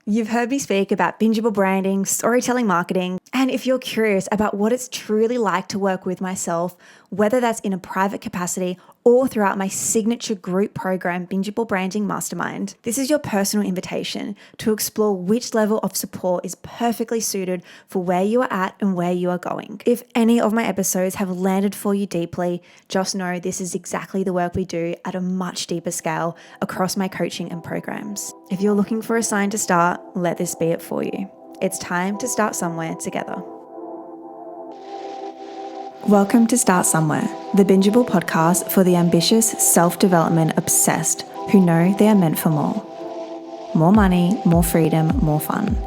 You've heard me speak about bingeable branding, storytelling marketing, and if you're curious about what it's truly like to work with myself, whether that's in a private capacity or throughout my signature group program, Bingeable Branding Mastermind, this is your personal invitation to explore which level of support is perfectly suited for where you are at and where you are going. If any of my episodes have landed for you deeply, just know this is exactly the work we do at a much deeper scale across my coaching and programs. If you're looking for a sign to start, let this be it for you. It's time to start somewhere together. Welcome to Start Somewhere, the bingeable podcast for the ambitious, self-development obsessed who know they are meant for more. More money, more freedom, more fun.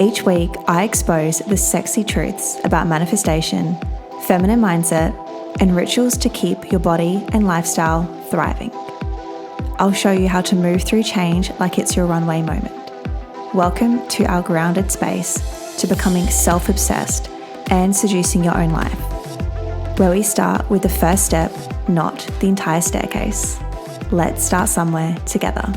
Each week, I expose the sexy truths about manifestation, feminine mindset, and rituals to keep your body and lifestyle thriving. I'll show you how to move through change like it's your runway moment. Welcome to our grounded space to becoming self-obsessed and seducing your own life, where we start with the first step, not the entire staircase. Let's start somewhere together.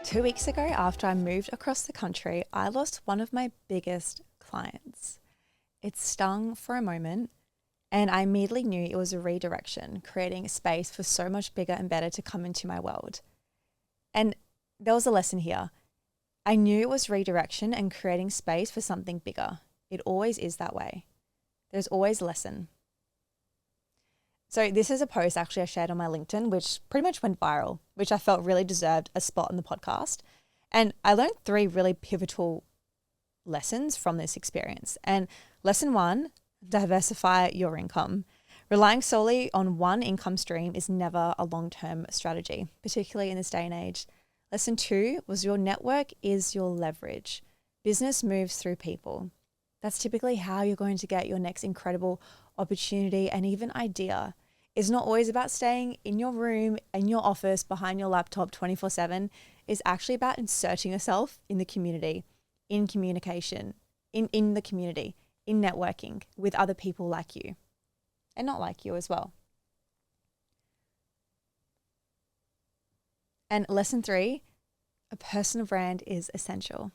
2 weeks ago, after I moved across the country, I lost one of my biggest clients. It stung for a moment, and I immediately knew it was a redirection, creating a space for so much bigger and better to come into my world. And there was a lesson here. I knew it was redirection and creating space for something bigger. It always is that way. There's always a lesson. So this is a post actually I shared on my LinkedIn, which pretty much went viral, which I felt really deserved a spot in the podcast. And I learned 3 really pivotal lessons from this experience. And lesson 1, diversify your income. Relying solely on one income stream is never a long-term strategy, particularly in this day and age. Lesson 2 was your network is your leverage. Business moves through people. That's typically how you're going to get your next incredible opportunity and even idea. It's not always about staying in your room, in your office, behind your laptop 24/7. It's actually about inserting yourself in the community, in communication, in the community, in networking with other people like you and not like you as well. And lesson 3, a personal brand is essential.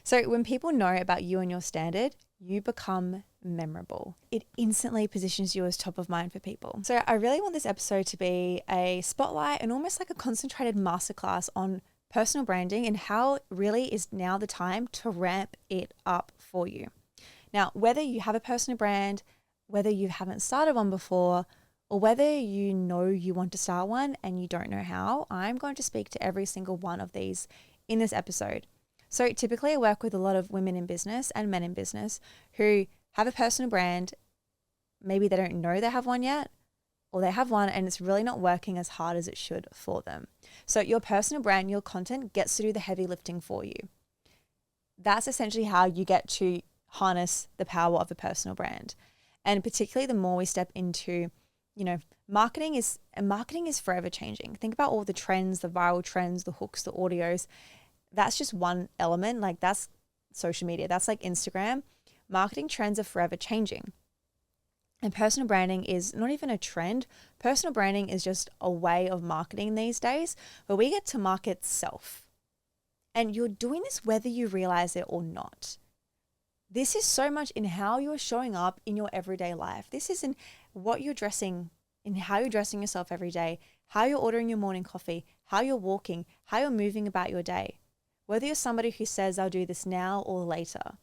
So when people know about you and your standard, you become memorable. It instantly positions you as top of mind for people. So I really want this episode to be a spotlight and almost like a concentrated masterclass on personal branding and how really is now the time to ramp it up for you. Now, whether you have a personal brand, whether you haven't started one before, or whether you know you want to start one and you don't know how, I'm going to speak to every single one of these in this episode. So typically I work with a lot of women in business and men in business who have a personal brand. Maybe they don't know they have one yet, or they have one and it's really not working as hard as it should for them. So your personal brand, your content gets to do the heavy lifting for you. That's essentially how you get to harness the power of a personal brand. And particularly the more we step into, marketing is forever changing. Think about all the trends, the viral trends, the hooks, the audios. That's just one element. Like that's social media. That's like Instagram. Marketing trends are forever changing. And personal branding is not even a trend. Personal branding is just a way of marketing these days where we get to market self. And you're doing this whether you realize it or not. This is so much in how you're showing up in your everyday life. This is in what you're dressing, in how you're dressing yourself every day, how you're ordering your morning coffee, how you're walking, how you're moving about your day. Whether you're somebody who says, I'll do this now or later.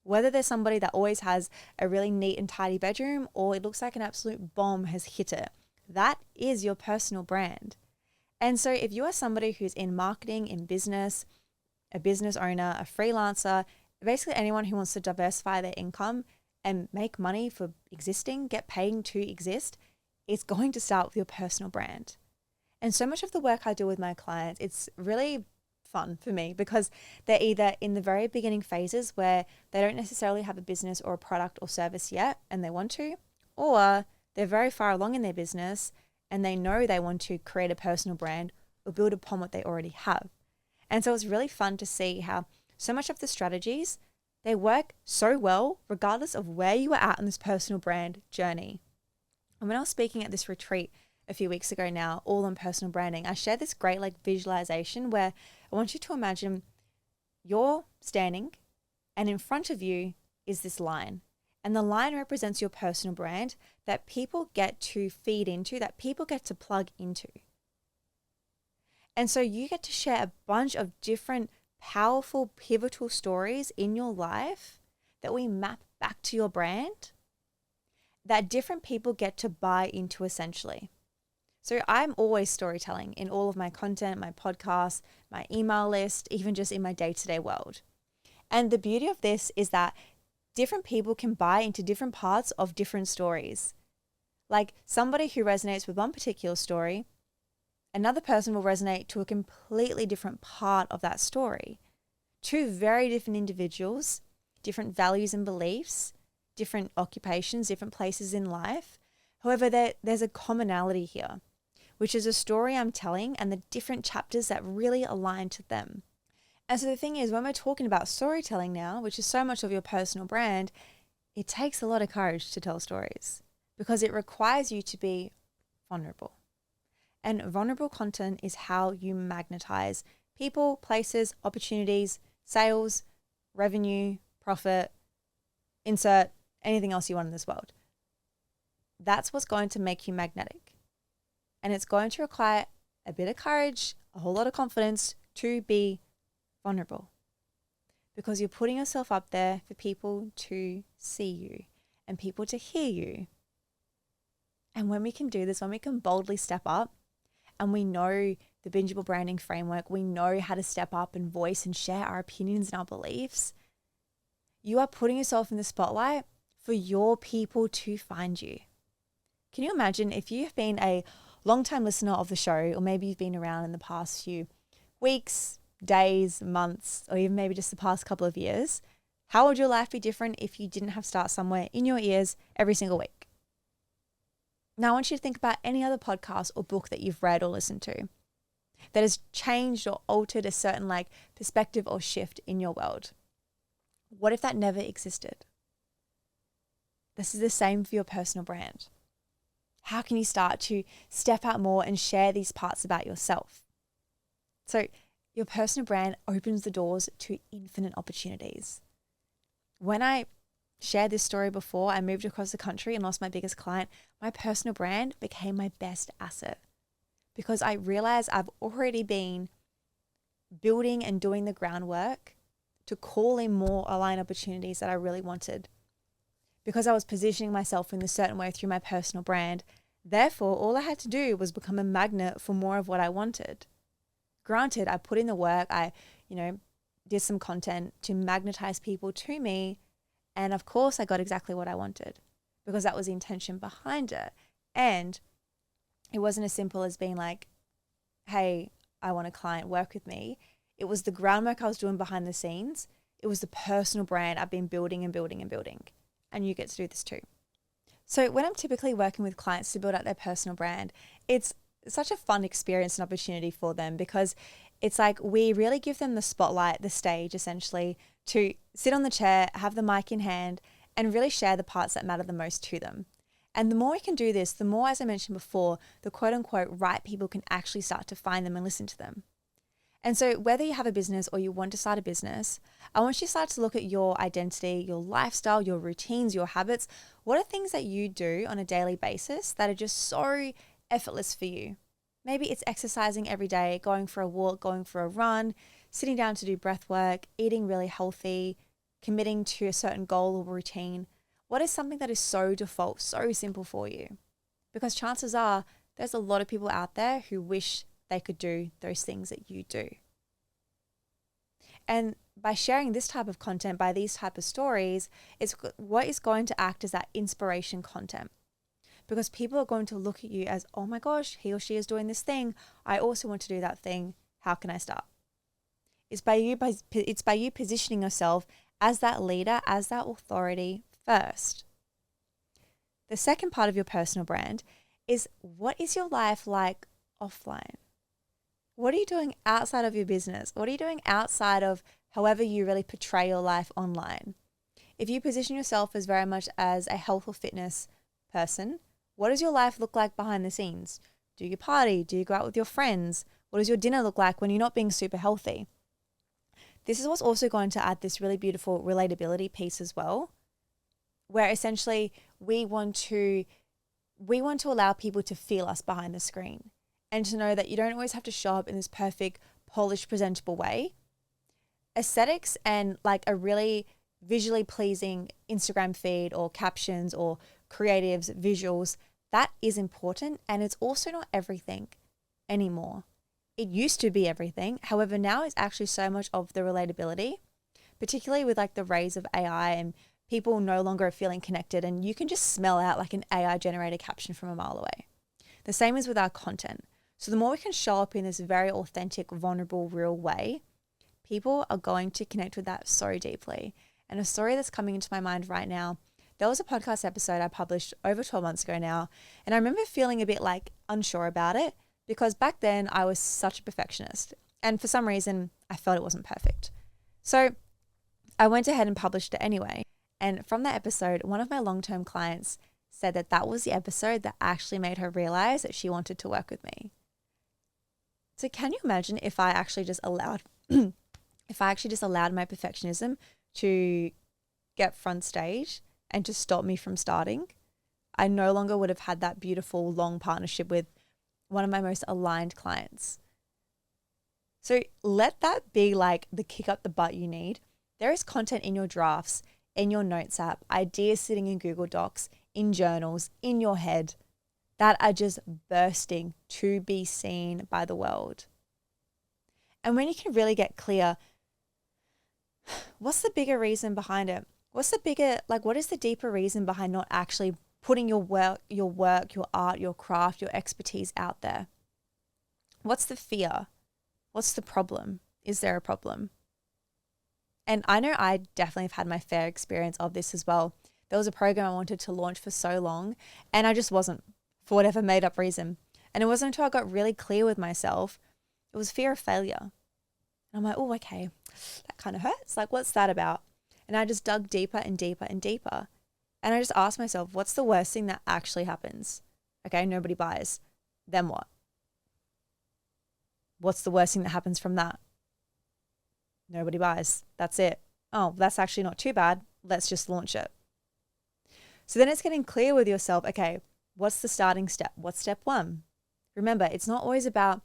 Whether there's somebody that always has a really neat and tidy bedroom or it looks like an absolute bomb has hit it. That is your personal brand. And so if you are somebody who's in marketing, in business, a business owner, a freelancer, basically anyone who wants to diversify their income and make money for existing, get paid to exist, it's going to start with your personal brand. And so much of the work I do with my clients, it's really fun for me because they're either in the very beginning phases where they don't necessarily have a business or a product or service yet and they want to, or they're very far along in their business and they know they want to create a personal brand or build upon what they already have. And so it's really fun to see how so much of the strategies, they work so well regardless of where you are at on this personal brand journey. And when I was speaking at this retreat a few weeks ago now, all on personal branding, I shared this great like visualization where I want you to imagine you're standing and in front of you is this line. And the line represents your personal brand that people get to feed into, that people get to plug into. And so you get to share a bunch of different powerful, pivotal stories in your life that we map back to your brand that different people get to buy into essentially. So I'm always storytelling in all of my content, my podcasts, my email list, even just in my day-to-day world. And the beauty of this is that different people can buy into different parts of different stories. Like somebody who resonates with one particular story, another person will resonate to a completely different part of that story. Two very different individuals, different values and beliefs, different occupations, different places in life. However, there's a commonality here, which is a story I'm telling and the different chapters that really align to them. And so the thing is, when we're talking about storytelling now, which is so much of your personal brand, it takes a lot of courage to tell stories because it requires you to be vulnerable. And vulnerable content is how you magnetize people, places, opportunities, sales, revenue, profit, insert anything else you want in this world. That's what's going to make you magnetic. And it's going to require a bit of courage, a whole lot of confidence to be vulnerable, because you're putting yourself up there for people to see you and people to hear you. And when we can do this, when we can boldly step up and we know the bingeable branding framework, we know how to step up and voice and share our opinions and our beliefs, you are putting yourself in the spotlight for your people to find you. Can you imagine if you've been a long-time listener of the show, or maybe you've been around in the past few weeks, days, months, or even maybe just the past couple of years, how would your life be different if you didn't have Start Somewhere in your ears every single week? Now I want you to think about any other podcast or book that you've read or listened to that has changed or altered a certain like perspective or shift in your world. What if that never existed? This is the same for your personal brand. How can you start to step out more and share these parts about yourself? So your personal brand opens the doors to infinite opportunities. When I shared this story before, I moved across the country and lost my biggest client, my personal brand became my best asset because I realized I've already been building and doing the groundwork to call in more aligned opportunities that I really wanted. Because I was positioning myself in a certain way through my personal brand, therefore, all I had to do was become a magnet for more of what I wanted. Granted, I put in the work, I, did some content to magnetize people to me. And of course, I got exactly what I wanted because that was the intention behind it. And it wasn't as simple as being like, hey, I want a client, work with me. It was the groundwork I was doing behind the scenes. It was the personal brand I've been building and building and building. And you get to do this too. So when I'm typically working with clients to build out their personal brand, it's such a fun experience and opportunity for them because it's like we really give them the spotlight, the stage essentially, to sit on the chair, have the mic in hand, and really share the parts that matter the most to them. And the more we can do this, the more, as I mentioned before, the quote unquote right people can actually start to find them and listen to them. And so whether you have a business or you want to start a business, I want you to start to look at your identity, your lifestyle, your routines, your habits. What are things that you do on a daily basis that are just so effortless for you? Maybe it's exercising every day, going for a walk, going for a run, sitting down to do breath work, eating really healthy, committing to a certain goal or routine. What is something that is so default, so simple for you? Because chances are there's a lot of people out there who wish they could do those things that you do. And by sharing this type of content, by these type of stories, it's what is going to act as that inspiration content. Because people are going to look at you as, oh my gosh, he or she is doing this thing. I also want to do that thing. How can I start? It's by you positioning yourself as that leader, as that authority first. The second part of your personal brand is, what is your life like offline? What are you doing outside of your business? What are you doing outside of however you really portray your life online? If you position yourself as very much as a health or fitness person, what does your life look like behind the scenes? Do you party? Do you go out with your friends? What does your dinner look like when you're not being super healthy? This is what's also going to add this really beautiful relatability piece as well, where essentially we want to allow people to feel us behind the screen and to know that you don't always have to show up in this perfect, polished, presentable way. Aesthetics and like a really visually pleasing Instagram feed or captions or creatives, visuals, that is important, and it's also not everything anymore. It used to be everything. However, now it's actually so much of the relatability, particularly with like the rise of AI and people no longer feeling connected, and you can just smell out like an AI generated caption from a mile away. The same is with our content. So the more we can show up in this very authentic, vulnerable, real way, people are going to connect with that so deeply. And a story that's coming into my mind right now, there was a podcast episode I published over 12 months ago now, and I remember feeling a bit like unsure about it because back then I was such a perfectionist, and for some reason I felt it wasn't perfect. So I went ahead and published it anyway. And from that episode, one of my long-term clients said that that was the episode that actually made her realize that she wanted to work with me. So can you imagine if I actually just allowed my perfectionism to get front stage and to stop me from starting? I no longer would have had that beautiful long partnership with one of my most aligned clients. So let that be like the kick up the butt you need. There is content in your drafts, in your notes app, ideas sitting in Google Docs, in journals, in your head that are just bursting to be seen by the world. And when you can really get clear, what's the bigger reason behind it? What is the deeper reason behind not actually putting your work, your art, your craft, your expertise out there? What's the fear? What's the problem? Is there a problem? And I know I definitely have had my fair experience of this as well. There was a program I wanted to launch for so long, and I just wasn't, for whatever made up reason. And it wasn't until I got really clear with myself, it was fear of failure. And I'm like, oh, okay, that kind of hurts. Like, what's that about? And I just dug deeper and deeper and deeper. And I just asked myself, what's the worst thing that actually happens? Okay, nobody buys. Then what? What's the worst thing that happens from that? Nobody buys. That's it. Oh, that's actually not too bad. Let's just launch it. So then it's getting clear with yourself, okay, what's the starting step? What's step one? Remember, it's not always about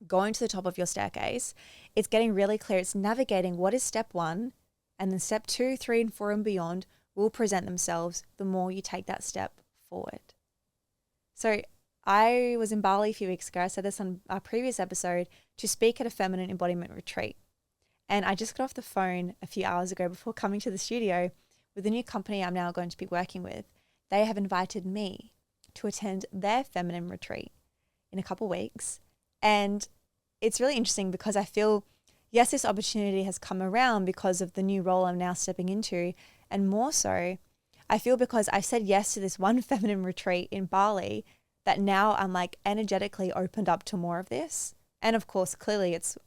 going to the top of your staircase. It's getting really clear. It's navigating what is step one, and then step 2, 3, and 4 and beyond will present themselves the more you take that step forward. So I was in Bali a few weeks ago. I said this on our previous episode, to speak at a feminine embodiment retreat. And I just got off the phone a few hours ago before coming to the studio with the new company I'm now going to be working with. They have invited me to attend their feminine retreat in a couple weeks. And it's really interesting because I feel, yes, this opportunity has come around because of the new role I'm now stepping into. And more so, I feel because I said yes to this one feminine retreat in Bali, that now I'm like energetically opened up to more of this. And of course, clearly it's,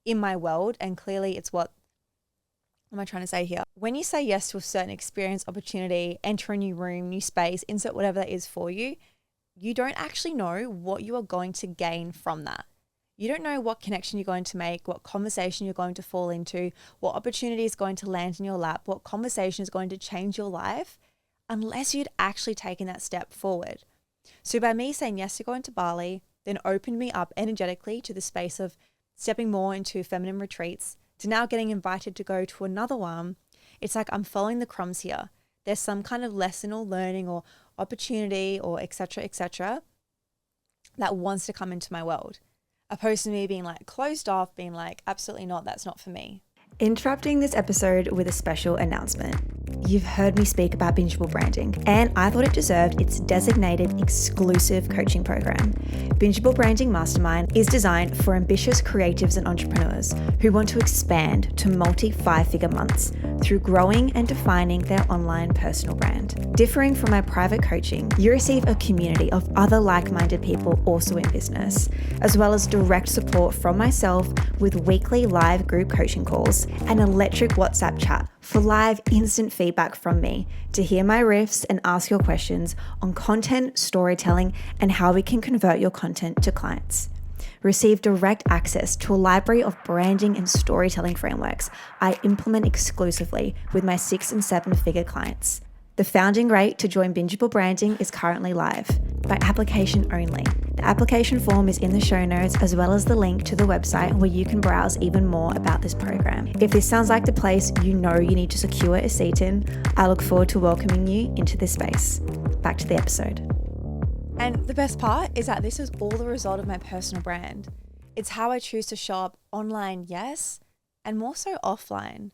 in my world, and clearly it's what am I trying to say here? When you say yes to a certain experience, opportunity, enter a new room, new space, insert whatever that is for you, you don't actually know what you are going to gain from that. You don't know what connection you're going to make, what conversation you're going to fall into, what opportunity is going to land in your lap, what conversation is going to change your life, unless you'd actually taken that step forward. So by me saying yes to going to Bali, then opened me up energetically to the space of stepping more into feminine retreats, to now getting invited to go to another one. It's like I'm following the crumbs here. There's some kind of lesson or learning or opportunity or et cetera, that wants to come into my world, opposed to me being like closed off, being like, absolutely not, that's not for me. Interrupting this episode with a special announcement. You've heard me speak about bingable branding, and I thought it deserved its designated exclusive coaching program. Bingable Branding Mastermind is designed for ambitious creatives and entrepreneurs who want to expand to multi-5-figure months through growing and defining their online personal brand. Differing from my private coaching, you receive a community of other like-minded people also in business, as well as direct support from myself with weekly live group coaching calls, an electric WhatsApp chat for live instant feedback from me, to hear my riffs and ask your questions on content, storytelling, and how we can convert your content to clients. Receive direct access to a library of branding and storytelling frameworks I implement exclusively with my 6 and 7 figure clients. The founding rate to join Bingable Branding is currently live, by application only. The application form is in the show notes, as well as the link to the website where you can browse even more about this program. If this sounds like the place you know you need to secure a seat in, I look forward to welcoming you into this space. Back to the episode. And the best part is that this is all the result of my personal brand. It's how I choose to show up online, yes, and more so offline.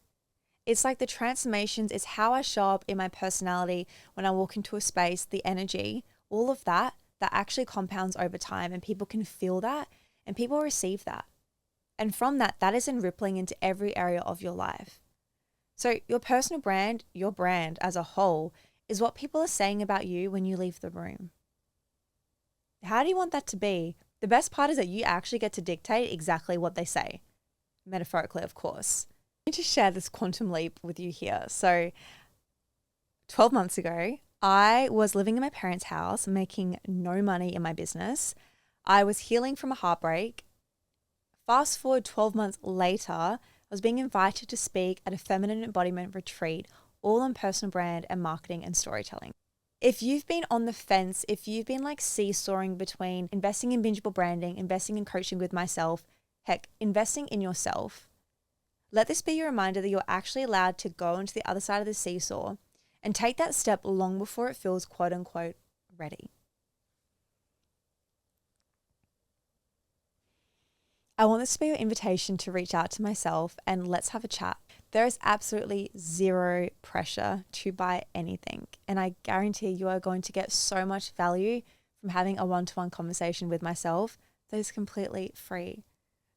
It's like the transformations, it's how I show up in my personality when I walk into a space, the energy, all of that actually compounds over time, and people can feel that and people receive that. And from that is then rippling into every area of your life. So your personal brand, your brand as a whole, is what people are saying about you when you leave the room. How do you want that to be? The best part is that you actually get to dictate exactly what they say. Metaphorically, of course. I need to share this quantum leap with you here. So 12 months ago, I was living in my parents' house, making no money in my business. I was healing from a heartbreak. Fast forward 12 months later, I was being invited to speak at a feminine embodiment retreat, all on personal brand and marketing and storytelling. If you've been on the fence, if you've been like seesawing between investing in bingeable branding, investing in coaching with myself, heck, investing in yourself, let this be your reminder that you're actually allowed to go into the other side of the seesaw and take that step long before it feels quote unquote ready. I want this to be your invitation to reach out to myself and let's have a chat. There is absolutely zero pressure to buy anything. And I guarantee you are going to get so much value from having a one-to-one conversation with myself that is completely free.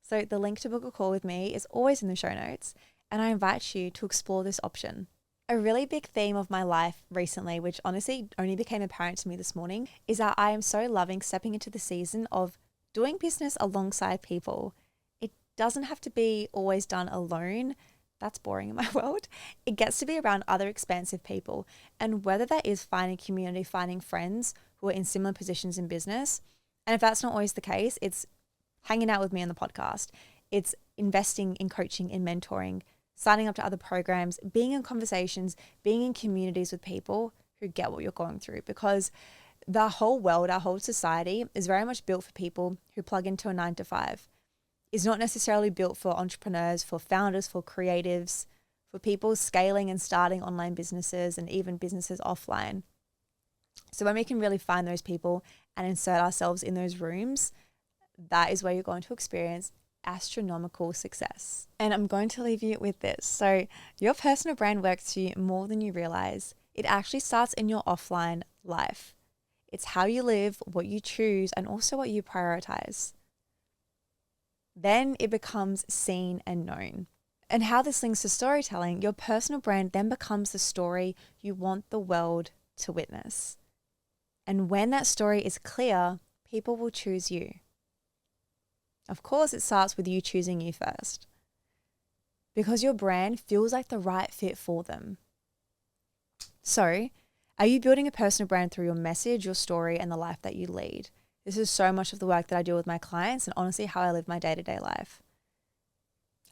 So the link to book a call with me is always in the show notes, and I invite you to explore this option. A really big theme of my life recently, which honestly only became apparent to me this morning, is that I am so loving stepping into the season of doing business alongside people. It doesn't have to be always done alone. That's boring in my world. It gets to be around other expansive people. And whether that is finding community, finding friends who are in similar positions in business, and if that's not always the case, it's hanging out with me on the podcast. It's investing in coaching, in mentoring, signing up to other programs, being in conversations, being in communities with people who get what you're going through. Because the whole world, our whole society is very much built for people who plug into a 9-to-5. It's not necessarily built for entrepreneurs, for founders, for creatives, for people scaling and starting online businesses and even businesses offline. So when we can really find those people and insert ourselves in those rooms, that is where you're going to experience astronomical success. And I'm going to leave you with this. So your personal brand works for you more than you realize. It actually starts in your offline life. It's how you live, what you choose, and also what you prioritize. Then it becomes seen and known. And how this links to storytelling, your personal brand then becomes the story you want the world to witness. And when that story is clear, people will choose you. Of course, it starts with you choosing you first, because your brand feels like the right fit for them. So, are you building a personal brand through your message, your story, and the life that you lead? This is so much of the work that I do with my clients and honestly how I live my day-to-day life.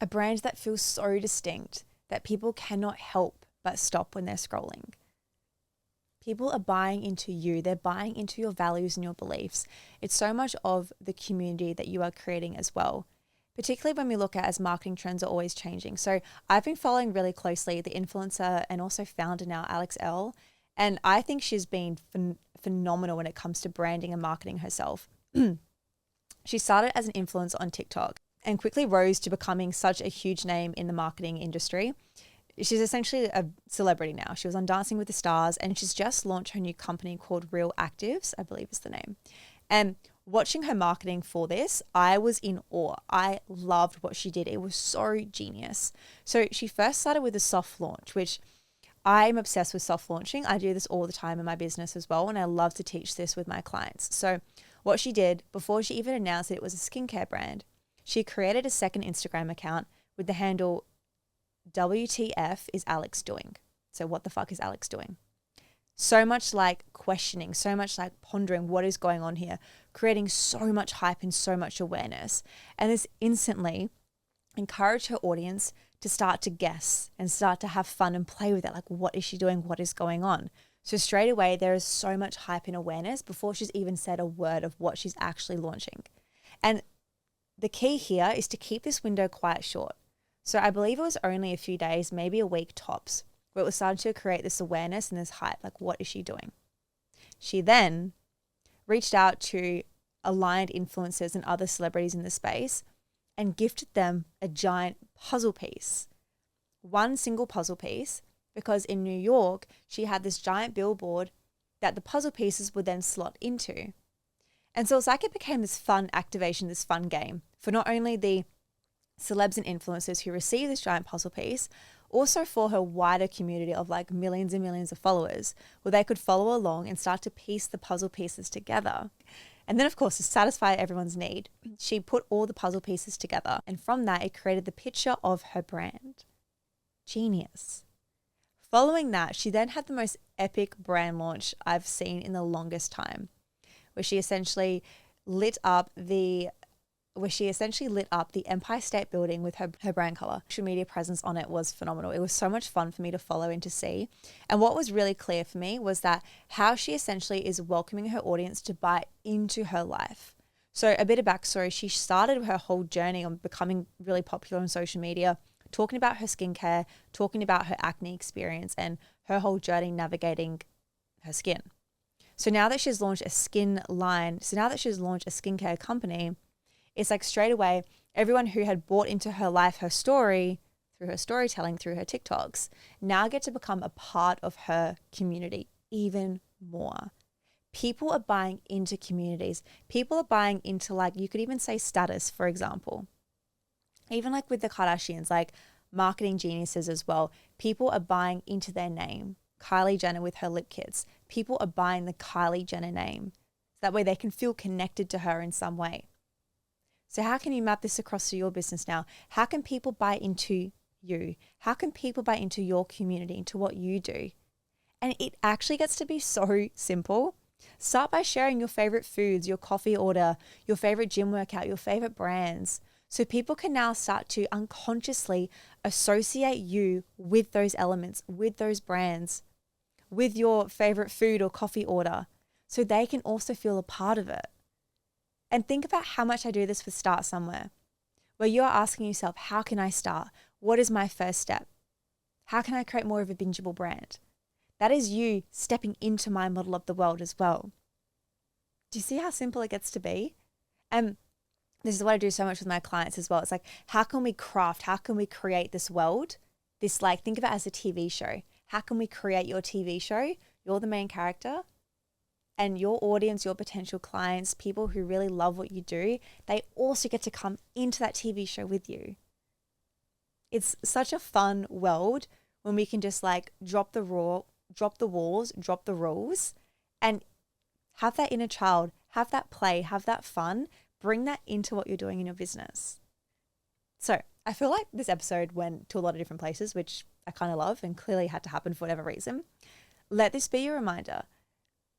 A brand that feels so distinct that people cannot help but stop when they're scrolling. People are buying into you. They're buying into your values and your beliefs. It's so much of the community that you are creating as well, particularly when we look at as marketing trends are always changing. So I've been following really closely the influencer and also founder now, Alix Earle, and I think she's been phenomenal when it comes to branding and marketing herself. She started as an influencer on TikTok and quickly rose to becoming such a huge name in the marketing industry. She's essentially a celebrity now. She was on Dancing with the Stars and she's just launched her new company called Real Actives, I believe is the name. And watching her marketing for this, I was in awe. I loved what she did. It was so genius. So she first started with a soft launch, which I'm obsessed with soft launching. I do this all the time in my business as well. And I love to teach this with my clients. So what she did before she even announced it was a skincare brand, she created a second Instagram account with the handle WTF is Alix doing? So what the fuck is Alix doing? So much like questioning, so much like pondering what is going on here, creating so much hype and so much awareness. And this instantly encouraged her audience to start to guess and start to have fun and play with it. Like, what is she doing? What is going on? So straight away, there is so much hype and awareness before she's even said a word of what she's actually launching. And the key here is to keep this window quite short. So I believe it was only a few days, maybe a week tops, where it was starting to create this awareness and this hype. Like, what is she doing? She then reached out to aligned influencers and other celebrities in the space and gifted them a giant puzzle piece. One single puzzle piece, because in New York, she had this giant billboard that the puzzle pieces would then slot into. And so it's like it became this fun activation, this fun game for not only the celebs and influencers who receive this giant puzzle piece, also for her wider community of like millions and millions of followers, where they could follow along and start to piece the puzzle pieces together. And then, of course, to satisfy everyone's need, she put all the puzzle pieces together. And from that, it created the picture of her brand. Genius. Following that, she then had the most epic brand launch I've seen in the longest time, where she essentially lit up the Empire State Building with her brand color. Social media presence on it was phenomenal. It was so much fun for me to follow and to see. And what was really clear for me was that how she essentially is welcoming her audience to buy into her life. So a bit of backstory, she started her whole journey on becoming really popular on social media, talking about her skincare, talking about her acne experience and her whole journey navigating her skin. So now that she's launched a skincare company, it's like straight away, everyone who had bought into her life, her story, through her storytelling, through her TikToks, now get to become a part of her community even more. People are buying into communities. People are buying into, like, you could even say status, for example. Even like with the Kardashians, like marketing geniuses as well. People are buying into their name. Kylie Jenner with her lip kits. People are buying the Kylie Jenner name. So that way they can feel connected to her in some way. So how can you map this across to your business now? How can people buy into you? How can people buy into your community, into what you do? And it actually gets to be so simple. Start by sharing your favorite foods, your coffee order, your favorite gym workout, your favorite brands. So people can now start to unconsciously associate you with those elements, with those brands, with your favorite food or coffee order. So they can also feel a part of it. And think about how much I do this with Start Somewhere, where you're asking yourself, how can I start? What is my first step? How can I create more of a bingeable brand? That is you stepping into my model of the world as well. Do you see how simple it gets to be? And this is what I do so much with my clients as well. It's like, how can we craft? How can we create this world? This, like, think of it as a TV show. How can we create your TV show? You're the main character. And your audience, your potential clients, people who really love what you do, they also get to come into that TV show with you. It's such a fun world when we can just like drop the walls, drop the rules, and have that inner child, have that play, have that fun, bring that into what you're doing in your business. So I feel like this episode went to a lot of different places, which I kind of love and clearly had to happen for whatever reason. Let this be your reminder.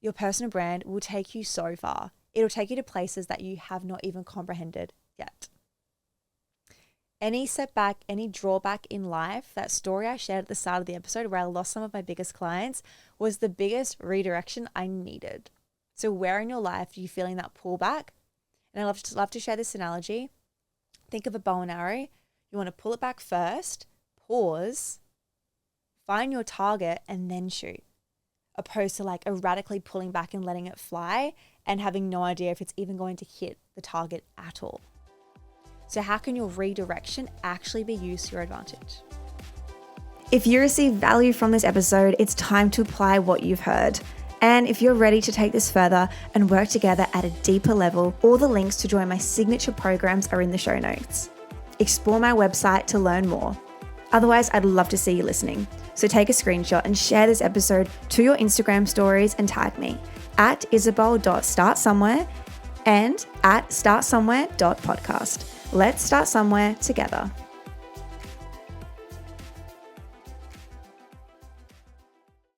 Your personal brand will take you so far. It'll take you to places that you have not even comprehended yet. Any setback, any drawback in life, that story I shared at the start of the episode where I lost some of my biggest clients was the biggest redirection I needed. So where in your life are you feeling that pullback? And I love to share this analogy. Think of a bow and arrow. You want to pull it back first, pause, find your target, and then shoot. Opposed to like erratically pulling back and letting it fly and having no idea if it's even going to hit the target at all. So how can your redirection actually be used to your advantage? If you receive value from this episode, it's time to apply what you've heard. And if you're ready to take this further and work together at a deeper level, all the links to join my signature programs are in the show notes. Explore my website to learn more. Otherwise, I'd love to see you listening. So take a screenshot and share this episode to your Instagram stories and tag me at isabelle.startsomewhere and at startsomewhere.podcast. Let's start somewhere together.